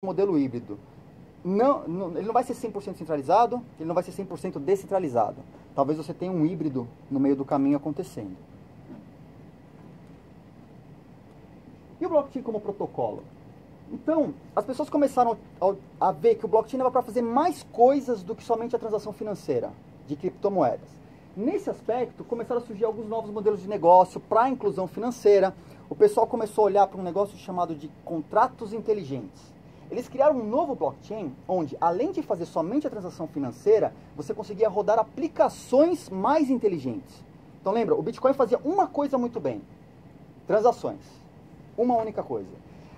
modelo híbrido. Ele não vai ser 100% centralizado, ele não vai ser 100% descentralizado. Talvez você tenha um híbrido no meio do caminho acontecendo. E o blockchain como protocolo? Então, as pessoas começaram a ver que o blockchain dava para fazer mais coisas do que somente a transação financeira de criptomoedas. Nesse aspecto, começaram a surgir alguns novos modelos de negócio para a inclusão financeira. O pessoal começou a olhar para um negócio chamado de contratos inteligentes. Eles criaram um novo blockchain onde, além de fazer somente a transação financeira, você conseguia rodar aplicações mais inteligentes. Então lembra, o Bitcoin fazia uma coisa muito bem: transações. Uma única coisa.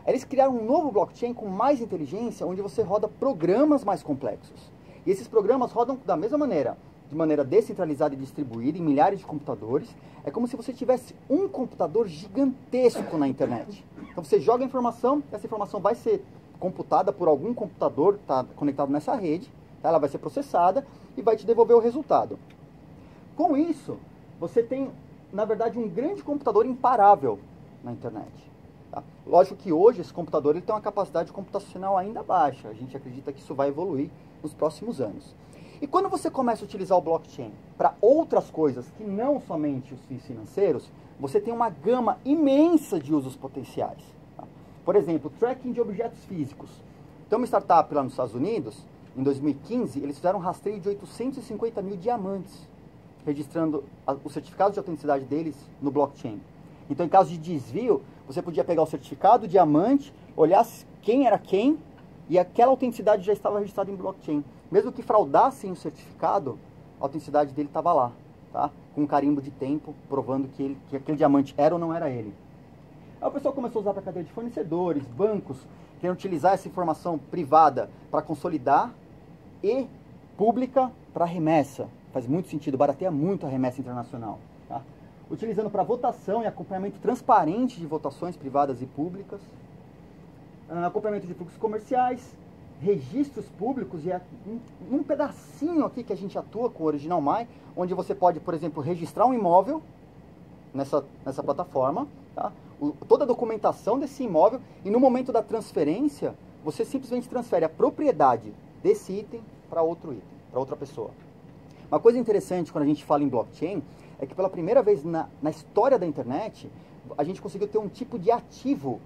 Eles criaram um novo blockchain com mais inteligência, onde você roda programas mais complexos. E esses programas rodam da mesma maneira, de maneira descentralizada e distribuída em milhares de computadores. É como se você tivesse um computador gigantesco na internet. Então você joga a informação, essa informação vai ser computada por algum computador que está conectado nessa rede, tá? Ela vai ser processada e vai te devolver o resultado. Com isso, você tem, na verdade, um grande computador imparável na internet. Tá? Lógico que hoje esse computador ele tem uma capacidade computacional ainda baixa. A gente acredita que isso vai evoluir nos próximos anos. E quando você começa a utilizar o blockchain para outras coisas que não somente os fins financeiros, você tem uma gama imensa de usos potenciais. Tá? Por exemplo, tracking de objetos físicos. Tem uma startup lá nos Estados Unidos, em 2015, eles fizeram um rastreio de 850 mil diamantes, registrando os certificados de autenticidade deles no blockchain. Então, em caso de desvio, você podia pegar o certificado, o diamante, olhar quem era quem, e aquela autenticidade já estava registrada em blockchain. Mesmo que fraudassem o certificado, a autenticidade dele estava lá, tá? Com um carimbo de tempo, provando que aquele diamante era ou não era ele. Aí o pessoal começou a usar para cadeia de fornecedores, bancos, querem utilizar essa informação privada para consolidar e pública para remessa. Faz muito sentido, barateia muito a remessa internacional. Tá? Utilizando para votação e acompanhamento transparente de votações privadas e públicas, acompanhamento de fluxos comerciais, registros públicos, e é um pedacinho aqui que a gente atua com o Original My, onde você pode, por exemplo, registrar um imóvel nessa plataforma, tá? Toda a documentação desse imóvel, e no momento da transferência, você simplesmente transfere a propriedade desse item para outro item, para outra pessoa. Uma coisa interessante quando a gente fala em blockchain é que pela primeira vez na história da internet, a gente conseguiu ter um tipo de ativo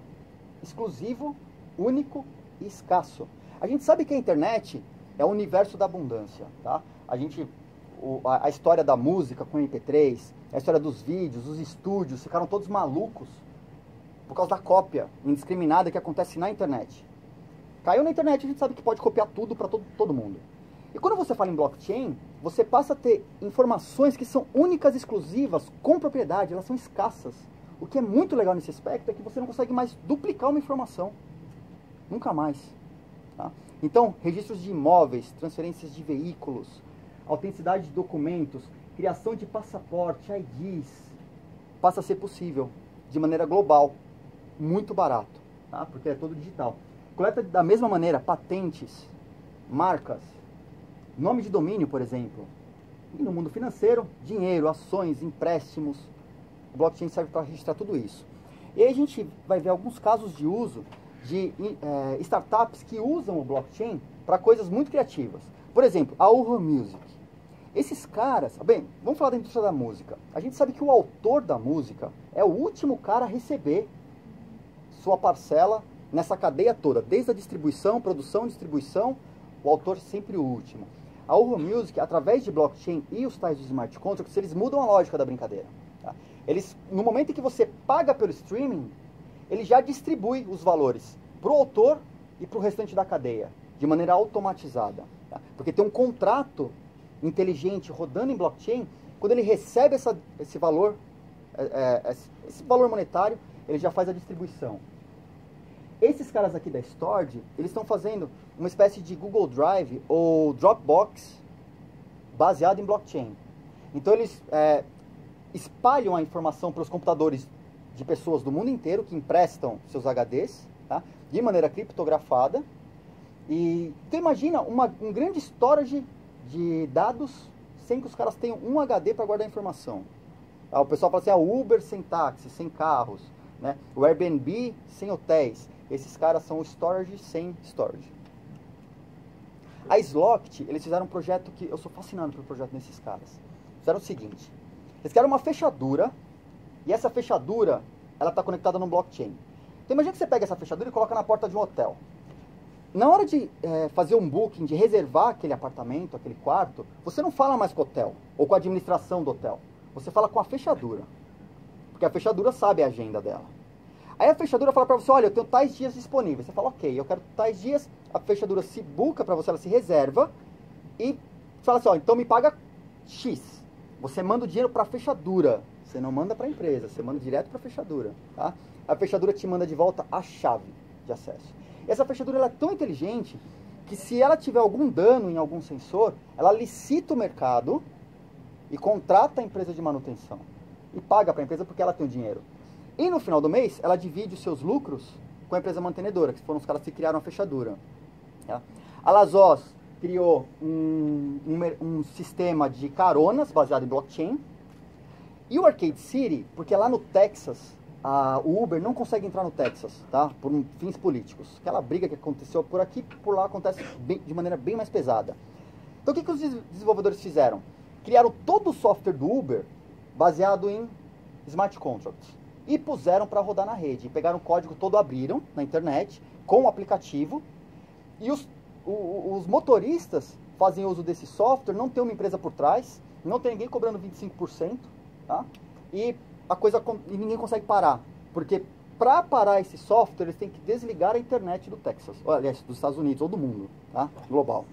exclusivo, único e escasso. A gente sabe que a internet é o universo da abundância, tá? A história da música com MP3, a história dos vídeos, os estúdios, ficaram todos malucos por causa da cópia indiscriminada que acontece na internet. Caiu na internet, a gente sabe que pode copiar tudo para todo mundo. E quando você fala em blockchain, você passa a ter informações que são únicas e exclusivas, com propriedade, elas são escassas. O que é muito legal nesse aspecto é que você não consegue mais duplicar uma informação. Nunca mais. Tá? Então, registros de imóveis, transferências de veículos, autenticidade de documentos, criação de passaporte, IDs, passa a ser possível de maneira global, muito barato, tá? Porque é todo digital. Coleta da mesma maneira patentes, marcas, nome de domínio, por exemplo. E no mundo financeiro, dinheiro, ações, empréstimos. O blockchain serve para registrar tudo isso. E aí a gente vai ver alguns casos de uso de startups que usam o blockchain para coisas muito criativas. Por exemplo, a Uhu Music. Esses caras... Bem, vamos falar da indústria da música. A gente sabe que o autor da música é o último cara a receber sua parcela nessa cadeia toda. Desde a distribuição, produção, distribuição, o autor sempre o último. A Uhu Music, através de blockchain e os tais de smart contracts, eles mudam a lógica da brincadeira. Tá? No momento em que você paga pelo streaming, ele já distribui os valores para o autor e para o restante da cadeia, de maneira automatizada. Tá? Porque tem um contrato inteligente rodando em blockchain, quando ele recebe esse valor monetário, ele já faz a distribuição. Esses caras aqui da Storj, eles estão fazendo uma espécie de Google Drive ou Dropbox baseado em blockchain. Então eles espalham a informação para os computadores de pessoas do mundo inteiro que emprestam seus HDs, tá? De maneira criptografada. E então imagina um grande storage de dados sem que os caras tenham um HD para guardar a informação. Tá? O pessoal fala assim, o Uber sem táxi, sem carros, né? O Airbnb sem hotéis. Esses caras são o storage sem storage. A Sloct, eles fizeram um projeto que eu sou fascinado pelo projeto desses caras. Fizeram o seguinte, eles criaram uma fechadura, e essa fechadura, ela está conectada no blockchain. Então imagina que você pega essa fechadura e coloca na porta de um hotel. Na hora de fazer um booking, de reservar aquele apartamento, aquele quarto, você não fala mais com o hotel, ou com a administração do hotel. Você fala com a fechadura. Porque a fechadura sabe a agenda dela. Aí a fechadura fala para você, olha, eu tenho tais dias disponíveis. Você fala, ok, eu quero tais dias. A fechadura se busca para você, ela se reserva. E fala assim, ó, então me paga X. Você manda o dinheiro para a fechadura. Você não manda para a empresa, você manda direto para a fechadura. Tá? A fechadura te manda de volta a chave de acesso. Essa fechadura ela é tão inteligente que se ela tiver algum dano em algum sensor, ela licita o mercado e contrata a empresa de manutenção. E paga para a empresa porque ela tem o dinheiro. E no final do mês, ela divide os seus lucros com a empresa mantenedora, que foram os caras que criaram a fechadura. Tá? A Lazos criou um sistema de caronas baseado em blockchain. E o Arcade City, porque lá no Texas, o Uber não consegue entrar no Texas, tá? Por fins políticos. Aquela briga que aconteceu por aqui, por lá acontece de maneira bem mais pesada. Então o que os desenvolvedores fizeram? Criaram todo o software do Uber baseado em smart contracts e puseram para rodar na rede. Pegaram o código todo, abriram na internet com o aplicativo e os motoristas fazem uso desse software, não tem uma empresa por trás, não tem ninguém cobrando 25%, tá? E ninguém consegue parar, porque para parar esse software eles têm que desligar a internet do Texas, ou, aliás, dos Estados Unidos ou do mundo, tá? Global.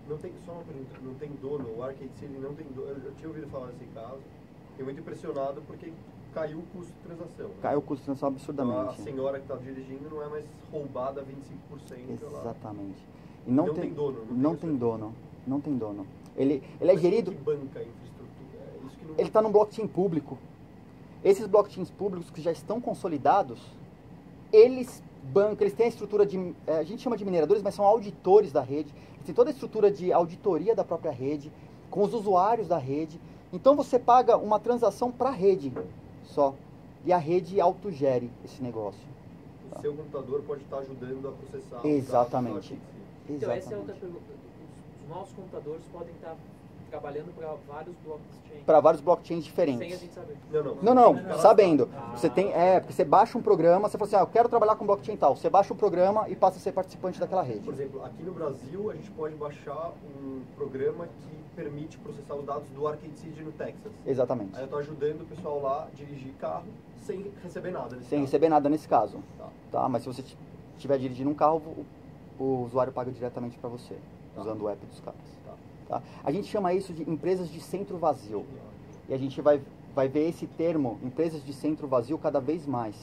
Não tem, só uma pergunta, não tem dono, o Arcade City não tem dono, eu tinha ouvido falar desse caso, fiquei muito impressionado porque caiu o custo de transação. Né? Caiu o custo de transação absurdamente. Então, a senhora que está dirigindo não é mais roubada 25%. Exatamente. E não tem dono. Não tem dono. Ele é gerido... Que banca a infraestrutura? É isso que não... Ele está num blockchain público. Esses blockchains públicos que já estão consolidados, eles bancam, eles têm a estrutura de... a gente chama de mineradores, mas são auditores da rede. Eles têm toda a estrutura de auditoria da própria rede, com os usuários da rede. Então você paga uma transação para a rede só. E a rede autogere esse negócio. O seu computador pode estar ajudando a processar. Exatamente. Então essa é outra pergunta. Os nossos computadores podem estar trabalhando para vários blockchains. Para vários blockchains diferentes. Sem a gente saber. Não, sabendo. Você tem, porque você baixa um programa, você fala assim, eu quero trabalhar com blockchain tal. Você baixa um programa e passa a ser participante daquela rede. Por exemplo, aqui no Brasil a gente pode baixar um programa que permite processar os dados do Arcade City no Texas. Exatamente. Aí eu estou ajudando o pessoal lá a dirigir carro sem receber nada. Sem receber nada nesse caso. Tá? Mas se você estiver dirigindo um carro, o usuário paga diretamente para você, usando o app dos caras. Tá? A gente chama isso de empresas de centro vazio. E a gente vai ver esse termo, empresas de centro vazio, cada vez mais.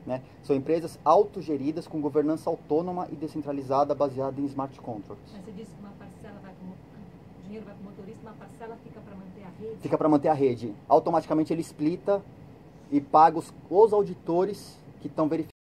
Né? São empresas autogeridas com governança autônoma e descentralizada baseada em smart contracts. Mas você disse que uma parcela vai para o dinheiro vai para o motorista, uma parcela fica para manter a rede? Fica para manter a rede. Automaticamente ele splita e paga os auditores que estão verificando